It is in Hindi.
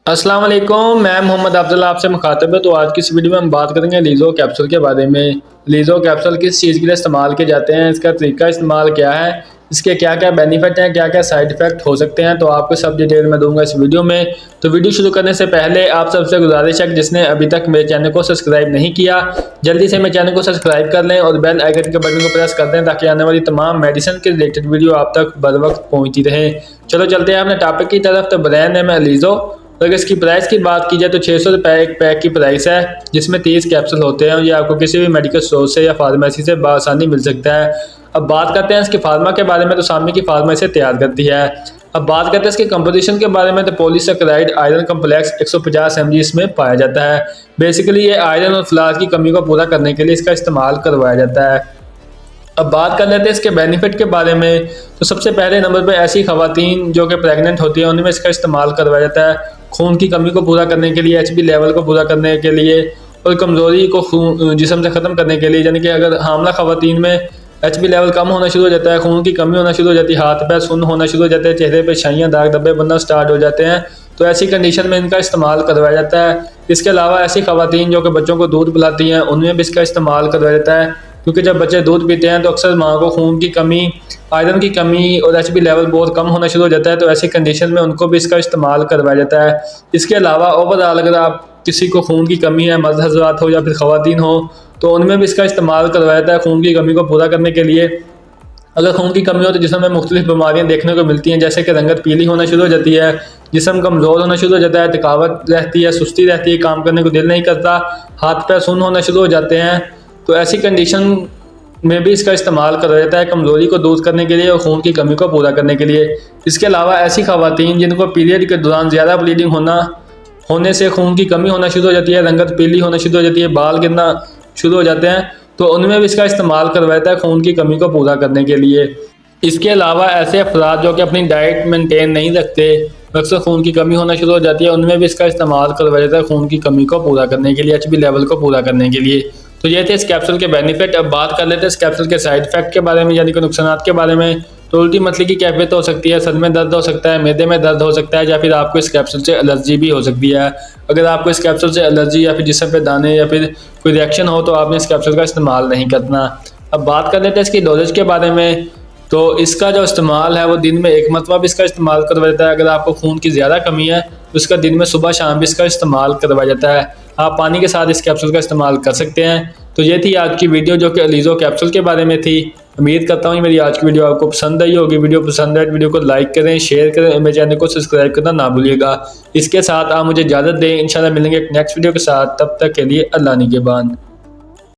अस्सलाम वालेकुम, मैं मोहम्मद अफजल आपसे मुखातब है। तो आज की इस वीडियो में हम बात करेंगे लीज़ो कैप्सूल के बारे में। लीज़ो कैप्सूल किस चीज़ के लिए इस्तेमाल किए जाते हैं, इसका तरीका इस्तेमाल क्या है, इसके क्या क्या बेनिफिट हैं, क्या क्या साइड इफ़ेक्ट हो सकते हैं, तो आपको सब डिटेल में दूंगा इस वीडियो में। तो वीडियो शुरू करने से पहले आप सबसे गुजारिश है कि जिसने अभी तक मेरे चैनल को सब्सक्राइब नहीं किया, जल्दी से मेरे चैनल को सब्सक्राइब कर लें और बेल आइकन के बटन को प्रेस कर दें ताकि आने वाली तमाम मेडिसिन के रिलेटेड वीडियो आप तक बर वक्त पहुँचती रहे। चलो चलते हैं अपने टॉपिक की तरफ। तो ब्रांड नेम है लीज़ो। तो अगर इसकी प्राइस की बात की जाए तो 600 रुपये एक पैक की प्राइस है, जिसमें 30 कैप्सूल होते हैं और ये आपको किसी भी मेडिकल स्टोर से या फार्मेसी से बआसानी मिल सकता है। अब बात करते हैं इसकी फार्मा के बारे में। तो सामने की फार्मा इसे तैयार करती है। अब बात करते हैं इसके कंपोजिशन के बारे में। तो पॉलीसैकेराइड आयरन कम्प्लेक्स 150 mg इसमें पाया जाता है। बेसिकली ये आयरन और फ्लार की कमी को पूरा करने के लिए इसका इस्तेमाल करवाया जाता है। अब बात कर लेते हैं इसके बेनिफिट के बारे में। तो सबसे पहले नंबर पर ऐसी खवातीन जो कि प्रेग्नेंट होती हैं उनमें इसका इस्तेमाल करवाया जाता है, खून की कमी को पूरा करने के लिए, एचबी लेवल को पूरा करने के लिए और कमज़ोरी को खून जिस्म से ख़त्म करने के लिए। यानी कि अगर हामला खवातीन में एचबी लेवल कम होना शुरू हो जाता है, खून की कमी होना शुरू हो जाती है, हाथ पैर सुन्न होना शुरू हो जाते हैं, चेहरे पे छाइयाँ दाग धब्बे बनना स्टार्ट हो जाते हैं, तो ऐसी कंडीशन में इनका इस्तेमाल करवाया जाता है। इसके अलावा ऐसी खवातीन जो कि बच्चों को दूध पिलाती हैं उनमें भी इसका इस्तेमाल करवाया जाता है, क्योंकि जब बच्चे दूध पीते हैं तो अक्सर माँ को खून की कमी, आयरन की कमी और एचबी लेवल बहुत कम होना शुरू हो जाता है, तो ऐसी कंडीशन में उनको भी इसका इस्तेमाल करवाया जाता है। इसके अलावा ओवरऑल अगर आप किसी को खून की कमी है, मर्द हज़रात हो या फिर ख़वातीन हो, तो उनमें भी इसका इस्तेमाल करवाया जाता है खून की कमी को पूरा करने के लिए। अगर खून की कमी हो तो जिस्म में मुख्तलिफ बीमारियाँ देखने को मिलती हैं, जैसे कि रंगत पीली होना शुरू हो जाती है, जिस्म कमज़ोर होना शुरू हो जाता है, थकावट रहती है, सुस्ती रहती है, काम करने को दिल नहीं करता, हाथ पैर सुन्न होना शुरू हो जाते हैं, तो ऐसी कंडीशन में भी इसका इस्तेमाल करा जाता है कमज़ोरी को दूर करने के लिए और खून की कमी को पूरा करने के लिए। इसके अलावा ऐसी खवातीन जिनको पीरियड के दौरान ज़्यादा ब्लीडिंग होने से खून की कमी होना शुरू हो जाती है, रंगत पीली होना शुरू हो जाती है, बाल गिरना शुरू हो जाते हैं, तो उनमें भी इसका इस्तेमाल करवाता है खून की कमी को पूरा करने के लिए। इसके अलावा ऐसे अफराद जो कि अपनी डाइट मेंटेन नहीं रखते, अक्सर खून की कमी होना शुरू हो जाती है, उनमें भी इसका इस्तेमाल करवाया जाता है खून की कमी को पूरा करने के लिए, एचबी लेवल को पूरा करने के लिए। तो ये थे इस कैप्सूल के बेनिफिट। अब बात कर लेते हैं इस कैप्सूल के साइड इफेक्ट के बारे में, यानी कि नुकसान के बारे में। तो उल्टी मतली की कैफियत हो सकती है, सर में दर्द हो सकता है, मैदे में दर्द हो सकता है, या फिर आपको इस कैप्सूल से एलर्जी भी हो सकती है। अगर आपको इस कैप्सूल से एलर्जी या फिर जिस्म पे दाने या फिर कोई रिएक्शन हो तो आपने इस कैप्सूल का इस्तेमाल नहीं करना। अब बात कर लेते हैं इसकी डोजेज के बारे में। तो इसका जो इस्तेमाल है वो दिन में एक मरतबा भी इसका इस्तेमाल करवाया जाता है। अगर आपको खून की ज़्यादा कमी है तो इसका दिन में सुबह शाम भी इसका इस्तेमाल करवाया जाता है। आप पानी के साथ इस कैप्सूल का इस्तेमाल कर सकते हैं। तो ये थी आज की वीडियो जो कि लीज़ो कैप्सूल के बारे में थी। उम्मीद करता हूँ मेरी आज की वीडियो आपको पसंद आई होगी। वीडियो पसंद आए वीडियो को लाइक करें, शेयर करें, मेरे चैनल को सब्सक्राइब करना ना भूलिएगा। इसके साथ आप मुझे इजाज़त दें, इंशाल्लाह मिलेंगे एक नेक्स्ट वीडियो के साथ। तब तक के लिए अल्लाह निगहबान।